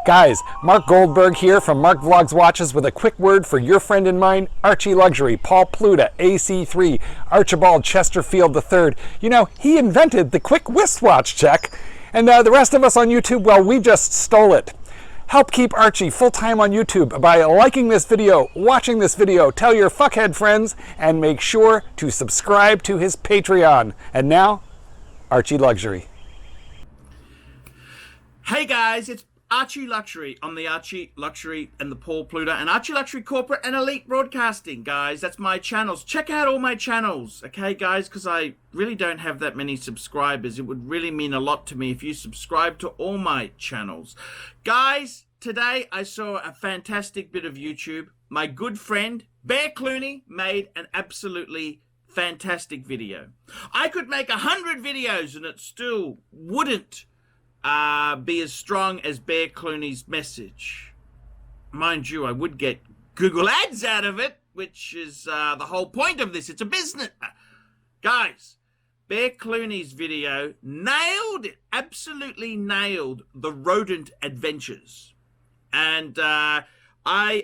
Guys, Mark Goldberg here from Mark Vlogs Watches with a quick word for your friend and mine, ArchieLuxury, Paul Pluta, AC3, Archibald Chesterfield III. You know, he invented the quick wristwatch check, and the rest of us on YouTube, well, we just stole it. Help keep Archie full-time on YouTube by liking this video, watching this video, tell your fuckhead friends, and make sure to subscribe to his Patreon. And now, ArchieLuxury. Hey guys, it's ArchieLuxury on the ArchieLuxury and the Paul Pluta and ArchieLuxury Corporate and Elite Broadcasting, guys. That's my channels. Check out all my channels, okay, guys, because I really don't have that many subscribers. It would really mean a lot to me if you subscribe to all my channels. Guys, today I saw a fantastic bit of YouTube. My good friend, Bear Clooney, made an absolutely fantastic video. I could make 100 videos and it still wouldn't be as strong as Bear Clooney's message. Mind you, I would get Google ads out of it, which is the whole point of this. It's a business. Guys, Bear Clooney's video nailed it, absolutely nailed the rodent adventures. And as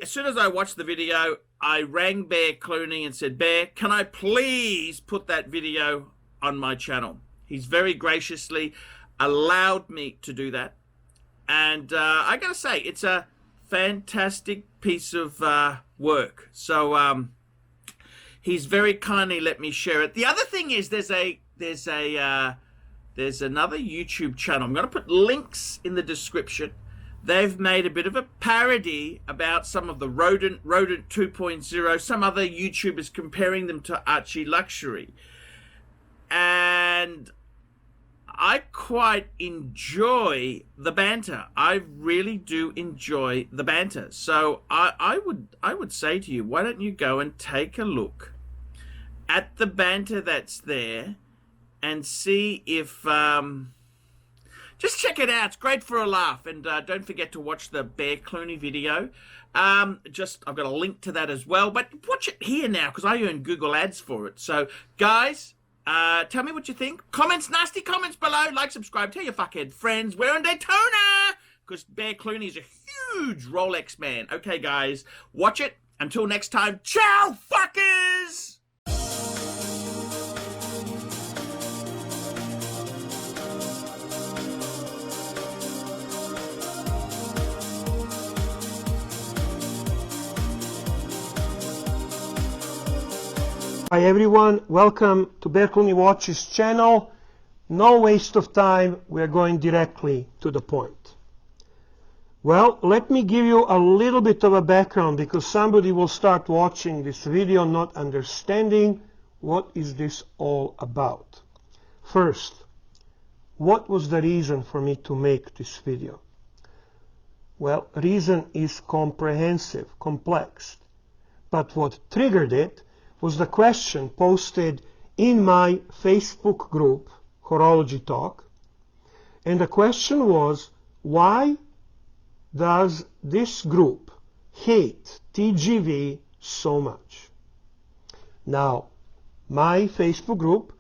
soon as I watched the video, I rang Bear Clooney and said, Bear, can I please put that video on my channel? He's very graciously allowed me to do that, and I gotta say it's a fantastic piece of work. So he's very kindly let me share it. The other thing is there's another YouTube channel. I'm gonna put links in the description. They've made a bit of a parody about some of the rodent 2.0, some other YouTubers comparing them to ArchieLuxury, and I quite enjoy the banter. I really do enjoy the banter. So I would say to you, why don't you go and take a look at the banter that's there and see if just check it out. It's great for a laugh. And don't forget to watch the Bear Clooney video. I've got a link to that as well. But watch it here now because I earn Google ads for it. So guys, tell me what you think. Comments, nasty comments below. Like, subscribe, tell your fuckhead friends. We're in Daytona because Bear Clooney is a huge Rolex man. Okay, guys, watch it. Until next time, ciao, fuckers! Hi everyone, welcome to Bear Clooney Watches channel. No waste of time, we're going directly to the point. Well, let me give you a little bit of a background because somebody will start watching this video not understanding what is this all about. First, what was the reason for me to make this video? Well, reason is comprehensive, complex, but what triggered it was the question posted in my Facebook group, Horology Talk. And the question was, why does this group hate TGV so much? Now, my Facebook group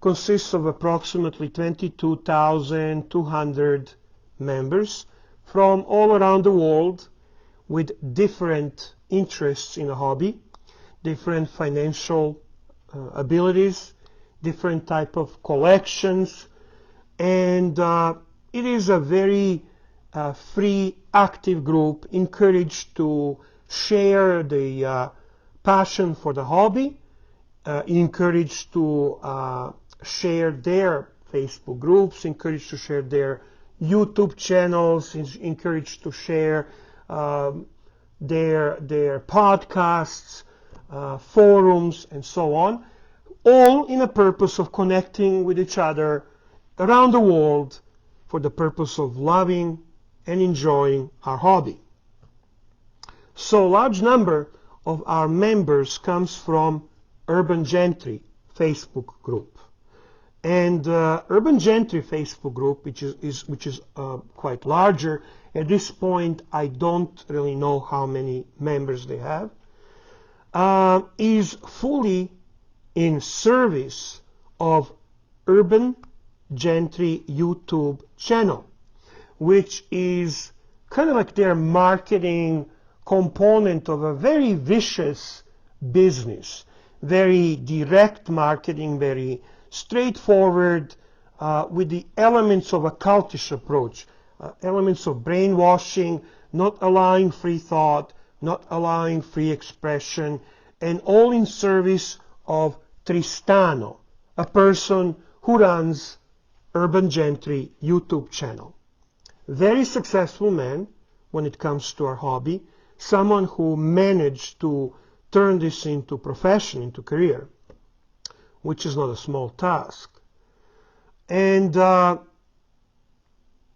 consists of approximately 22,200 members from all around the world with different interests in a hobby, different financial abilities, different type of collections, and it is a very free, active group encouraged to share the passion for the hobby, encouraged to share their Facebook groups, encouraged to share their YouTube channels, encouraged to share their podcasts, forums, and so on, all in a purpose of connecting with each other around the world for the purpose of loving and enjoying our hobby. So a large number of our members comes from Urban Gentry Facebook group. And Urban Gentry Facebook group, which is quite larger, at this point I don't really know how many members they have, is fully in service of Urban Gentry YouTube channel, which is kind of like their marketing component of a very vicious business, very direct marketing, very straightforward, with the elements of a cultish approach, elements of brainwashing, not allowing free thought, not allowing free expression, and all in service of Tristano, a person who runs Urban Gentry YouTube channel. Very successful man when it comes to our hobby, someone who managed to turn this into profession, into career, which is not a small task. And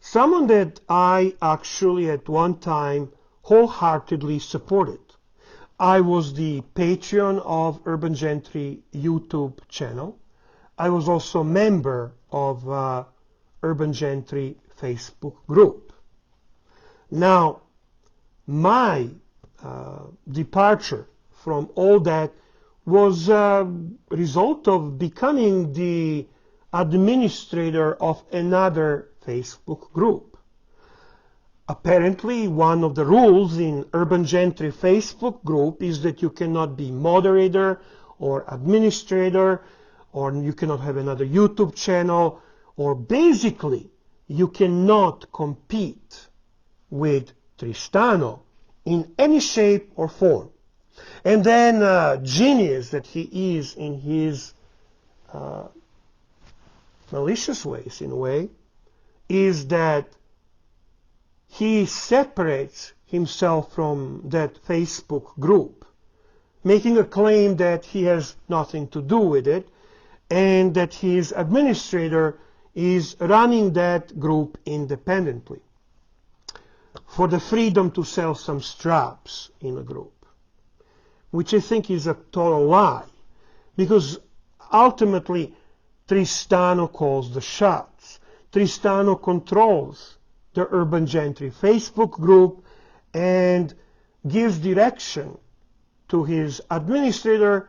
someone that I actually at one time wholeheartedly supported. I was the Patreon of Urban Gentry YouTube channel. I was also a member of Urban Gentry Facebook group. Now, my departure from all that was a result of becoming the administrator of another Facebook group. Apparently, one of the rules in Urban Gentry Facebook group is that you cannot be moderator or administrator, or you cannot have another YouTube channel, or basically you cannot compete with Tristano in any shape or form. And then genius that he is in his malicious ways, in a way, is that he separates himself from that Facebook group, making a claim that he has nothing to do with it, and that his administrator is running that group independently for the freedom to sell some straps in a group, which I think is a total lie, because ultimately Tristano calls the shots. Tristano controls the Urban Gentry Facebook group and gives direction to his administrator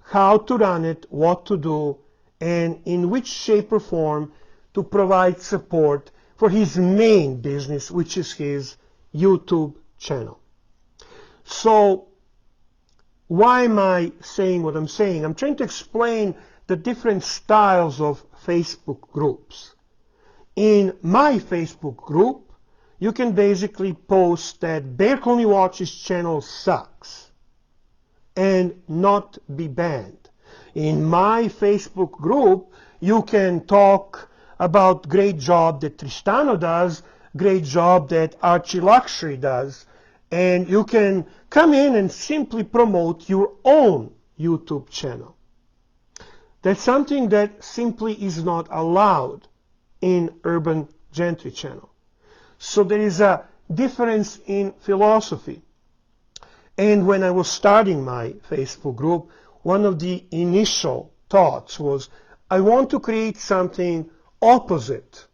how to run it, what to do, and in which shape or form to provide support for his main business, which is his YouTube channel. So why am I saying what I'm saying? I'm trying to explain the different styles of Facebook groups. In my Facebook group, you can basically post that Bear Clooney Watches channel sucks and not be banned. In my Facebook group, you can talk about great job that Tristano does, great job that ArchieLuxury does, and you can come in and simply promote your own YouTube channel. That's something that simply is not allowed in Urban Gentry channel. So there is a difference in philosophy. And when I was starting my Facebook group, one of the initial thoughts was, I want to create something opposite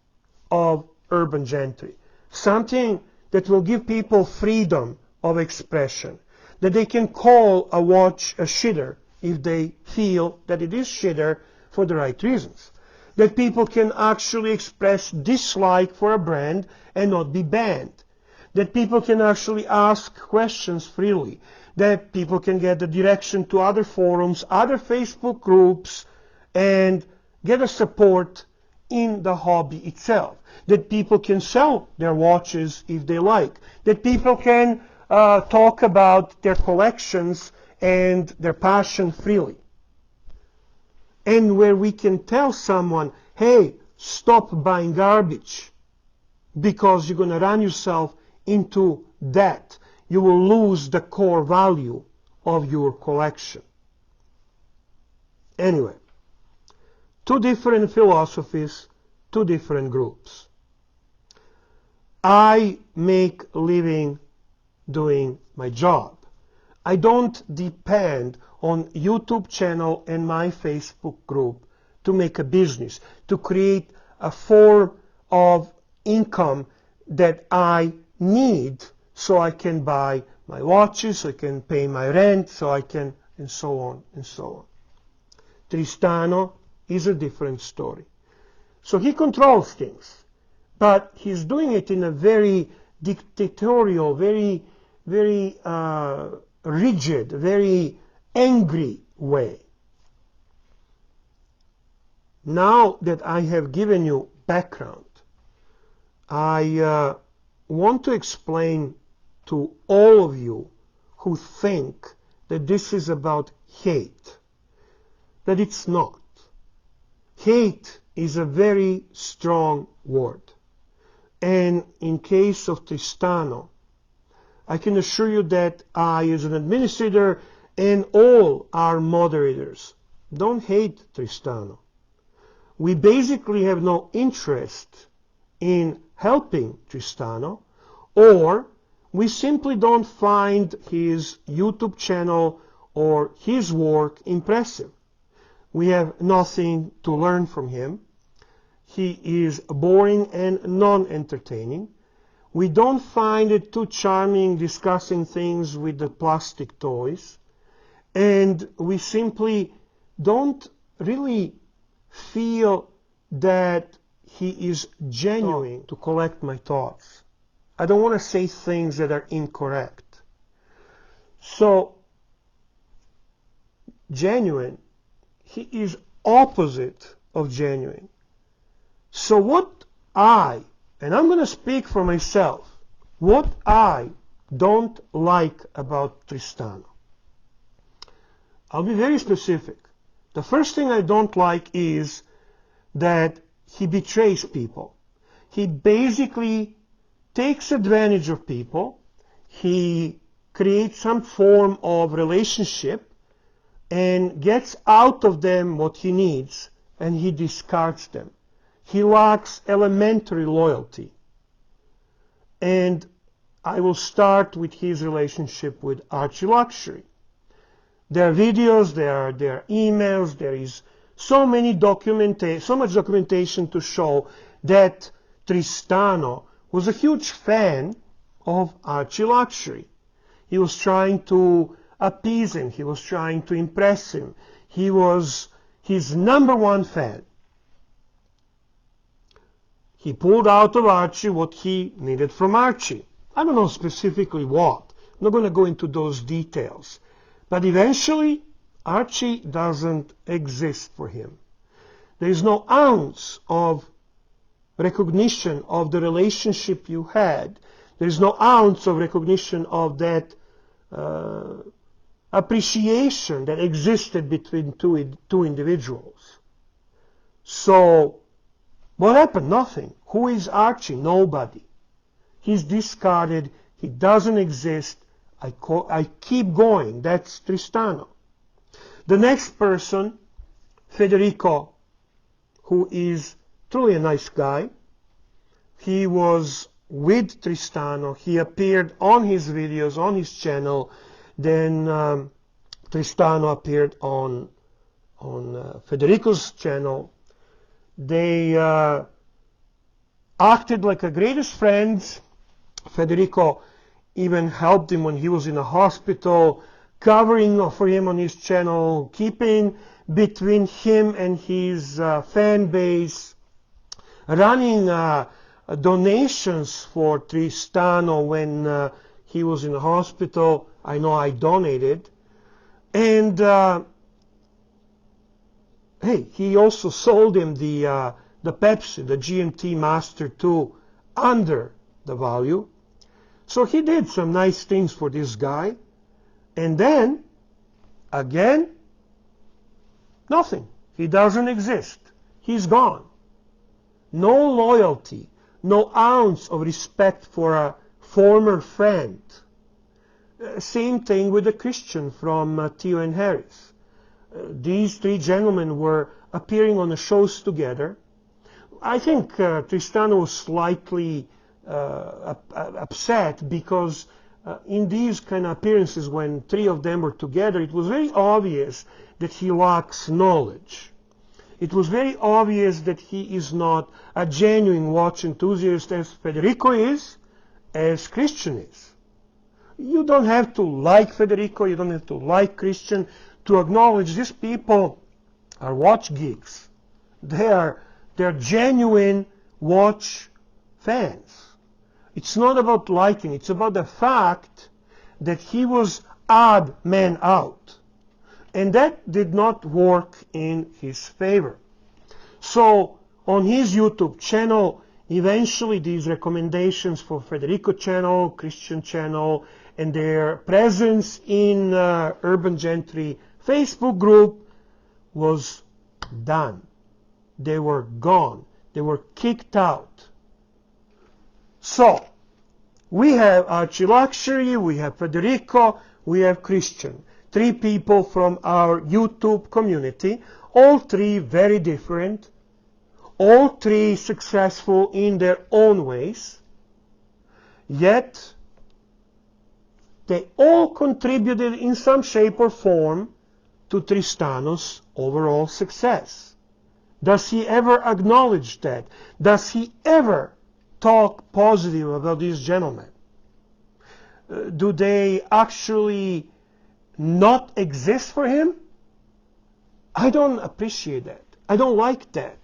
of Urban Gentry, something that will give people freedom of expression, that they can call a watch a shitter if they feel that it is shitter for the right reasons, that people can actually express dislike for a brand and not be banned, that people can actually ask questions freely, that people can get the direction to other forums, other Facebook groups, and get a support in the hobby itself, that people can sell their watches if they like, that people can talk about their collections and their passion freely. And where we can tell someone, hey, stop buying garbage because you're going to run yourself into debt. You will lose the core value of your collection. Anyway, two different philosophies, two different groups. I make a living doing my job. I don't depend on YouTube channel and my Facebook group to make a business, to create a form of income that I need so I can buy my watches, so I can pay my rent, so I can, and so on and so on. Tristano is a different story. So he controls things, but he's doing it in a very dictatorial, very rigid, very angry way. Now that I have given you background, I want to explain to all of you who think that this is about hate, that it's not. Hate is a very strong word. And in case of Tristano, I can assure you that I, as an administrator, and all our moderators, don't hate Tristano. We basically have no interest in helping Tristano, or we simply don't find his YouTube channel or his work impressive. We have nothing to learn from him. He is boring and non-entertaining. We don't find it too charming discussing things with the plastic toys. And we simply don't really feel that he is genuine to collect my thoughts. I don't want to say things that are incorrect. So, genuine, he is opposite of genuine. So what and I'm going to speak for myself, what I don't like about Tristano. I'll be very specific. The first thing I don't like is that he betrays people. He basically takes advantage of people. He creates some form of relationship and gets out of them what he needs, and he discards them. He lacks elementary loyalty. And I will start with his relationship with ArchieLuxury. There are videos, there are emails, there is so much documentation to show that Tristano was a huge fan of ArchieLuxury. He was trying to appease him. He was trying to impress him. He was his #1 fan. He pulled out of Archie what he needed from Archie. I don't know specifically what. I'm not going to go into those details. But eventually, Archie doesn't exist for him. There is no ounce of recognition of the relationship you had. There is no ounce of recognition of that appreciation that existed between two individuals. So, what happened? Nothing. Who is Archie? Nobody. He's discarded. He doesn't exist. I keep going. That's Tristano. The next person, Federico, who is truly a nice guy. He was with Tristano. He appeared on his videos, on his channel. Then Tristano appeared on Federico's channel. They acted like the greatest friends. Federico even helped him when he was in a hospital, covering for him on his channel, keeping between him and his fan base, running donations for Tristano when he was in the hospital. I know I donated. And hey, he also sold him the Pepsi, the GMT Master 2, under the value. So he did some nice things for this guy. And then, again, nothing. He doesn't exist. He's gone. No loyalty, no ounce of respect for a former friend. Same thing with the Christian from Theo and Harris. These three gentlemen were appearing on the shows together. I think Tristano was slightly upset because in these kind of appearances, when three of them were together, it was very obvious that he lacks knowledge. It was very obvious that he is not a genuine watch enthusiast as Federico is, as Christian is. You don't have to like Federico, you don't have to like Christian to acknowledge these people are watch geeks. They're genuine watch fans. It's not about liking, it's about the fact that he was odd man out. And that did not work in his favor. So on his YouTube channel, eventually these recommendations for Federico channel, Christian channel, and their presence in Urban Gentry Facebook group was done. They were gone. They were kicked out. So we have ArchieLuxury, we have Federico, we have Christian. 3 people from our YouTube community, all 3 very different, all 3 successful in their own ways, yet they all contributed in some shape or form to Tristano's overall success. Does he ever acknowledge that? Does he ever talk positive about these gentlemen? Do they actually not exist for him? I don't appreciate that. I don't like that.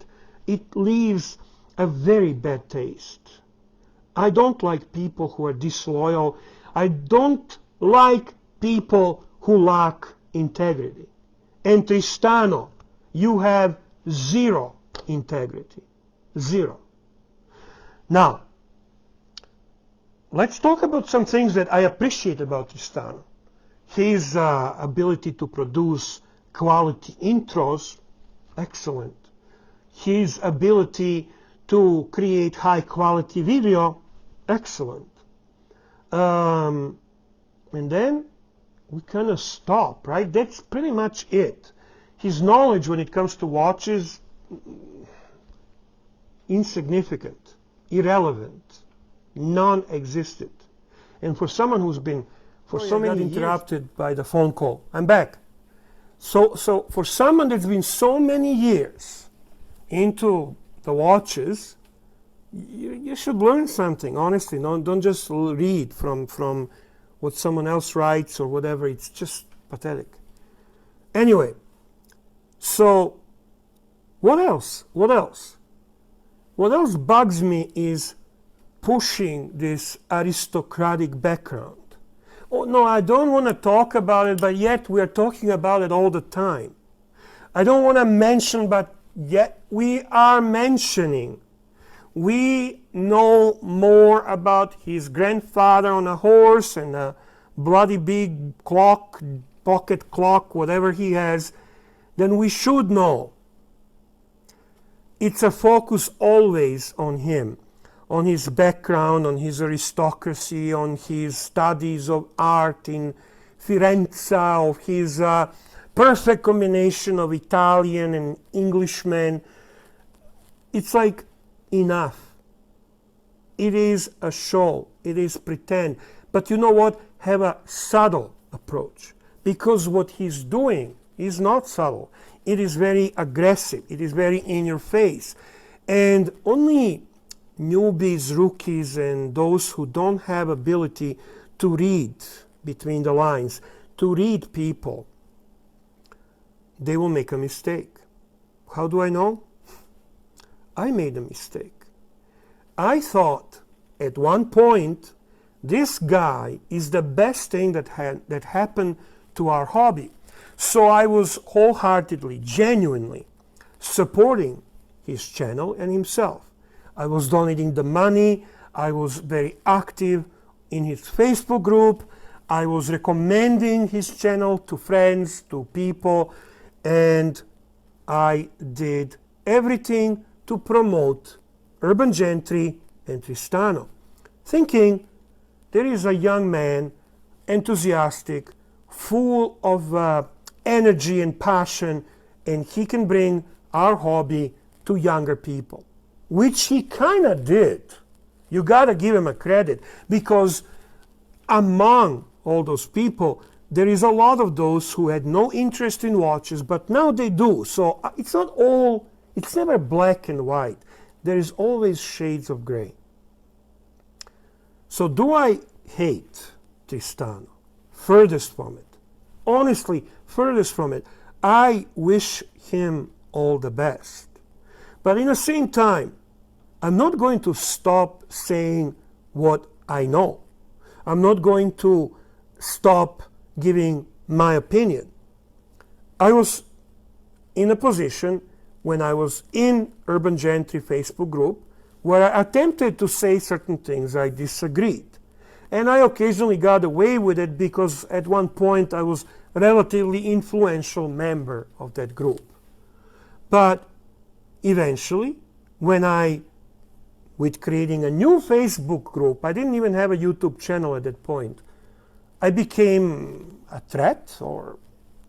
It leaves a very bad taste. I don't like people who are disloyal. I don't like people who lack integrity. And Tristano, you have 0 integrity. 0. Now, let's talk about some things that I appreciate about Tristano. His ability to produce quality intros, excellent. His ability to create high quality video, excellent. And then we kind of stop, right? That's pretty much it. His knowledge when it comes to watches, insignificant, irrelevant, non-existent. And for someone who's been so many interrupted by the phone call. I'm back. So for someone that's been so many years into the watches, you should learn something, honestly. Don't just read from what someone else writes or whatever. It's just pathetic. Anyway, so what else? What else? What else bugs me is pushing this aristocratic background. Oh, no, I don't want to talk about it, but yet we are talking about it all the time. I don't want to mention, but yet we are mentioning. We know more about his grandfather on a horse and a bloody big clock, pocket clock, whatever he has, than we should know. It's a focus always on him, on his background, on his aristocracy, on his studies of art in Firenze, of his perfect combination of Italian and Englishman. It's like, enough. It is a show. It is pretend. But you know what? Have a subtle approach. Because what he's doing is not subtle. It is very aggressive. It is very in your face. And only newbies, rookies, and those who don't have ability to read between the lines, to read people, they will make a mistake. How do I know? I made a mistake. I thought at one point this guy is the best thing that happened to our hobby. So I was wholeheartedly, genuinely supporting his channel and himself. I was donating the money. I was very active in his Facebook group. I was recommending his channel to friends, to people, and I did everything to promote Urban Gentry and Tristano, thinking there is a young man, enthusiastic, full of energy and passion, and he can bring our hobby to younger people, which he kind of did. You got to give him a credit, because among all those people, there is a lot of those who had no interest in watches, but now they do. So it's not all, it's never black and white. There is always shades of gray. So do I hate Tristano? Furthest from it. Honestly, furthest from it. I wish him all the best. But in the same time, I'm not going to stop saying what I know. I'm not going to stop giving my opinion. I was in a position when I was in Urban Gentry Facebook group where I attempted to say certain things I disagreed. And I occasionally got away with it because at one point I was a relatively influential member of that group. But eventually, with creating a new Facebook group, I didn't even have a YouTube channel at that point, I became a threat, or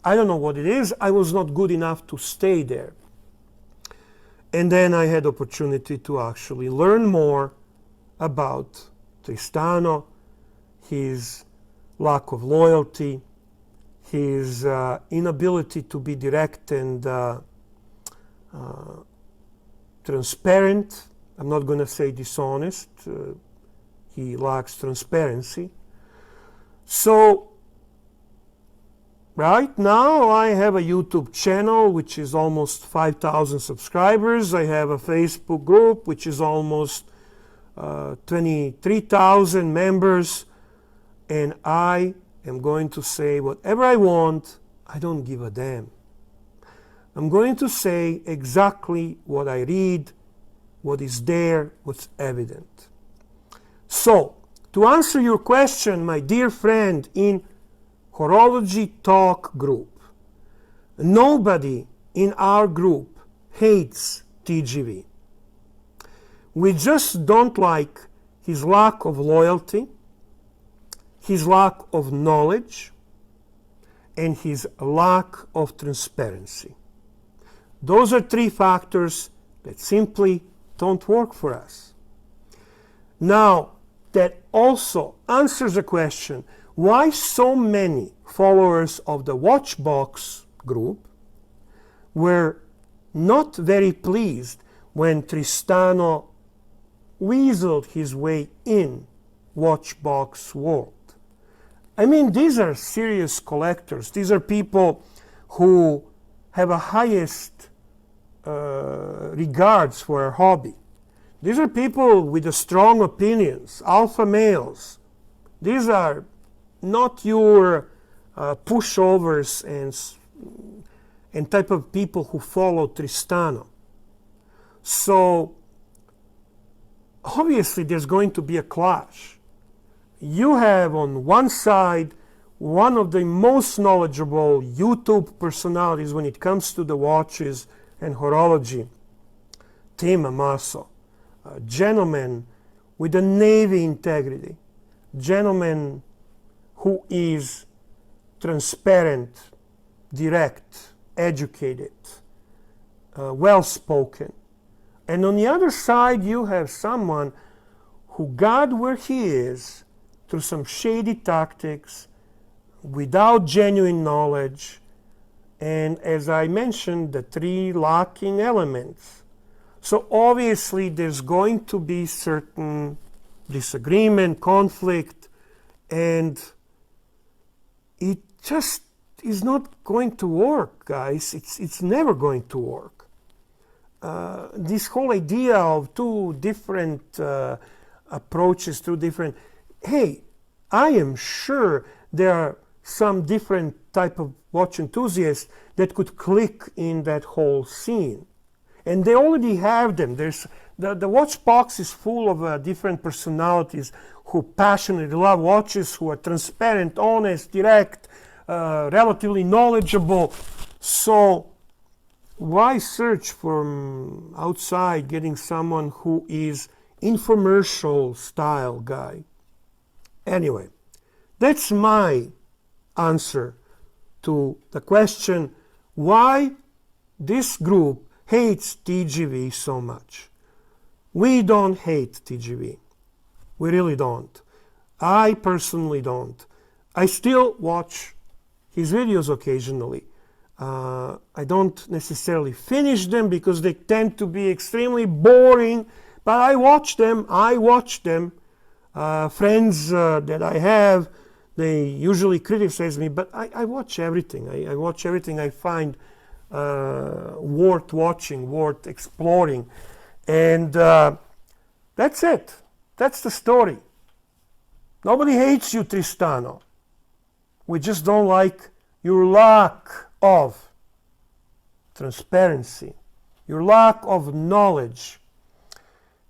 I don't know what it is. I was not good enough to stay there. And then I had opportunity to actually learn more about Tristano, his lack of loyalty, his inability to be direct and transparent. I'm not going to say dishonest. He lacks transparency. So right now I have a YouTube channel which is almost 5,000 subscribers. I have a Facebook group which is almost 23,000 members. And I am going to say whatever I want. I don't give a damn. I'm going to say exactly what I read, what is there, what's evident. So, to answer your question, my dear friend in Horology Talk group, nobody in our group hates TGV. We just don't like his lack of loyalty, his lack of knowledge, and his lack of transparency. Those are three factors that simply don't work for us. Now, that also answers the question, why so many followers of the Watchbox group were not very pleased when Tristano weaseled his way in Watchbox world. I mean, these are serious collectors. These are people who have a highest regards for a hobby. These are people with strong opinions, alpha males. These are not your pushovers and type of people who follow Tristano. So obviously there's going to be a clash. You have on one side one of the most knowledgeable YouTube personalities when it comes to the watches and horology, Tim Amaso, a gentleman with a Navy integrity, gentleman who is transparent, direct, educated, well-spoken. And on the other side, you have someone who got where he is through some shady tactics, without genuine knowledge, and as I mentioned, the three lacking elements. So obviously there's going to be certain disagreement, conflict, and it just is not going to work, guys. It's never going to work. This whole idea of two different approaches, hey, I am sure there are some different type of watch enthusiasts that could click in that whole scene. And they already have them. There's the watch box is full of different personalities who passionately love watches, who are transparent, honest, direct, relatively knowledgeable. So why search from outside getting someone who is infomercial style guy? Anyway, that's my answer to the question why this group hates TGV so much. We don't hate TGV. We really don't. I personally don't. I still watch his videos occasionally. I don't necessarily finish them because they tend to be extremely boring, but I watch them. Friends that I have, they usually criticize me, but I watch everything. I watch everything I find worth watching, worth exploring. And that's it. That's the story. Nobody hates you, Tristano. We just don't like your lack of transparency, your lack of knowledge,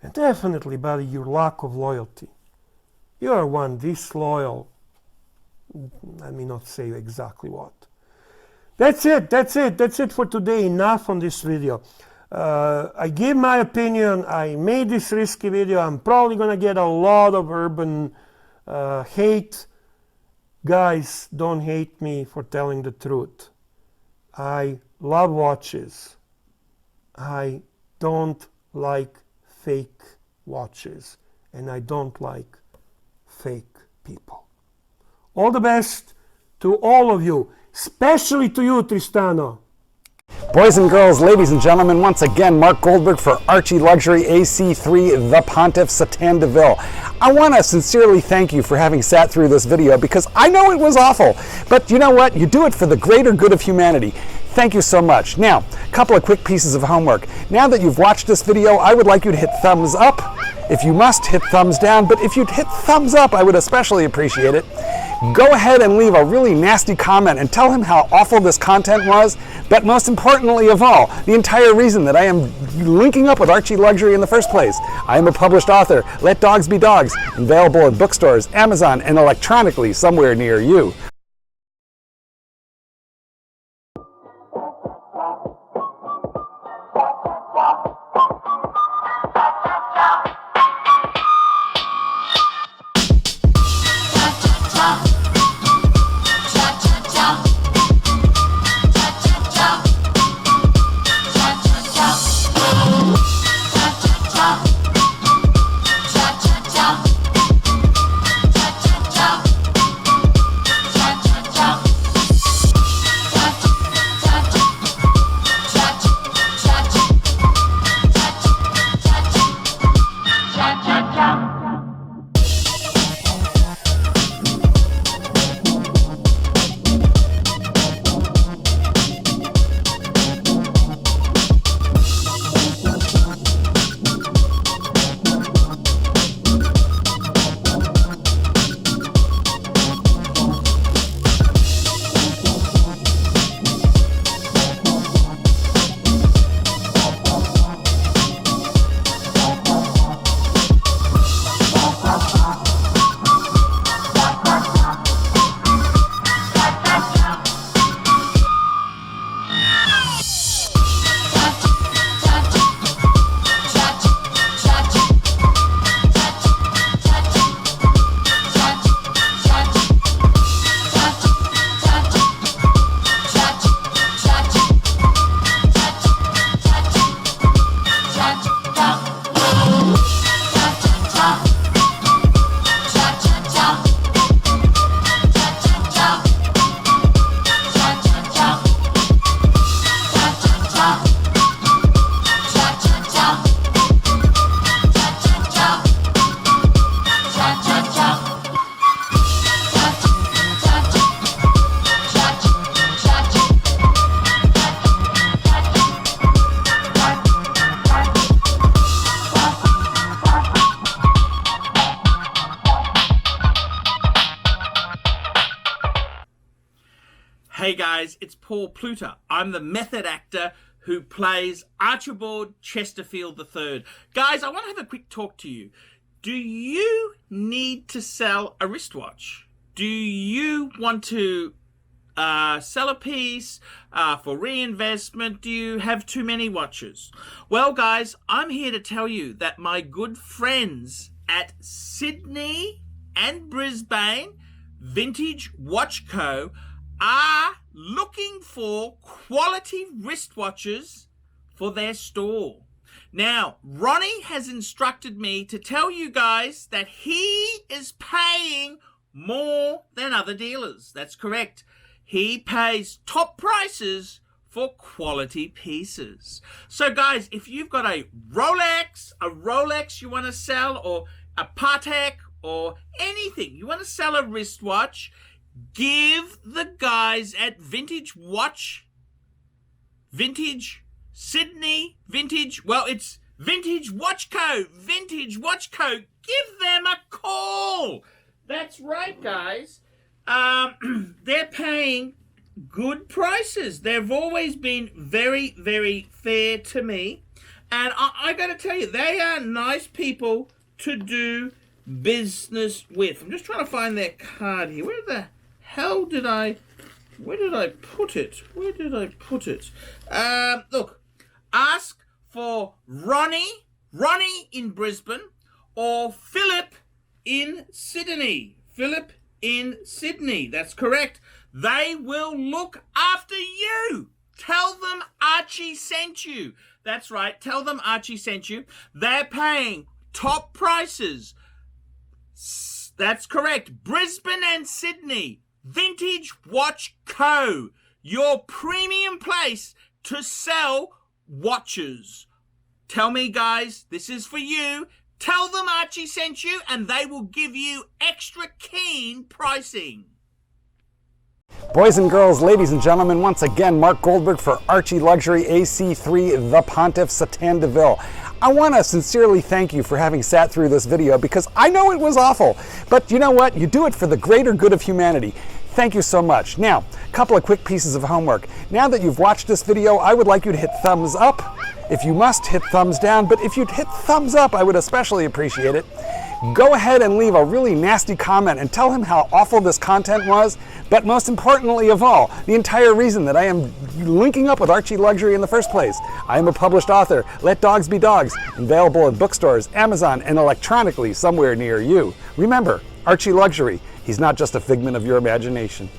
and definitely, buddy, your lack of loyalty. You are one disloyal. Let me not say exactly what. That's it for today. Enough on this video. I gave my opinion. I made this risky video. I'm probably gonna get a lot of urban hate. Guys, don't hate me for telling the truth. I love watches. I don't like fake watches, and I don't like fake people. All the best to all of you, especially to you, Tristano. Boys and girls, ladies and gentlemen, once again, Mark Goldberg for ArchieLuxury AC3, the Pontiff Satan de Ville. I want to sincerely thank you for having sat through this video because I know it was awful, but you know what? You do it for the greater good of humanity. Thank you so much. Now, a couple of quick pieces of homework. Now that you've watched this video, I would like you to hit thumbs up. If you must, hit thumbs down, but if you'd hit thumbs up, I would especially appreciate it. Go ahead and leave a really nasty comment and tell him how awful this content was, but most importantly of all, the entire reason that I am linking up with ArchieLuxury in the first place. I am a published author. Let dogs be dogs. Available in bookstores, Amazon, and electronically somewhere near you. Hey guys, it's Paul Pluta. I'm the method actor who plays Archibald Chesterfield III. Guys, I want to have a quick talk to you. Do you need to sell a wristwatch? Do you want to sell a piece for reinvestment? Do you have too many watches? Well, guys, I'm here to tell you that my good friends at Sydney and Brisbane Vintage Watch Co. are looking for quality wristwatches for their store. Now, Ronnie has instructed me to tell you guys that he is paying more than other dealers. That's correct. He pays top prices for quality pieces. So guys, if you've got a Rolex you want to sell, or a Patek, or anything, you want to sell a wristwatch, give the guys at Vintage Sydney, it's Vintage Watch Co. Give them a call. That's right, guys. They're paying good prices. They've always been very, very fair to me. And I got to tell you, they are nice people to do business with. I'm just trying to find their card here. Where the hell did I put it? Where did I put it? Look, ask for Ronnie in Brisbane, or Philip in Sydney. Philip in Sydney. That's correct. They will look after you. Tell them Archie sent you. That's right. Tell them Archie sent you. They're paying top prices. That's correct. Brisbane and Sydney. Vintage Watch Co. Your premium place to sell watches. Tell me, guys, this is for you. Tell them Archie sent you, and they will give you extra keen pricing. Boys and girls, ladies and gentlemen, once again, Mark Goldberg for ArchieLuxury AC3, the Pontiff, Satan Deville. I want to sincerely thank you for having sat through this video, because I know it was awful, but you know what? You do it for the greater good of humanity. Thank you so much. Now, a couple of quick pieces of homework. Now that you've watched this video, I would like you to hit thumbs up. If you must, hit thumbs down, but if you'd hit thumbs up, I would especially appreciate it. Go ahead and leave a really nasty comment and tell him how awful this content was, but most importantly of all, the entire reason that I am linking up with ArchieLuxury in the first place. I am a published author. Let dogs be dogs. Available in bookstores, Amazon, and electronically somewhere near you. Remember, ArchieLuxury. He's not just a figment of your imagination.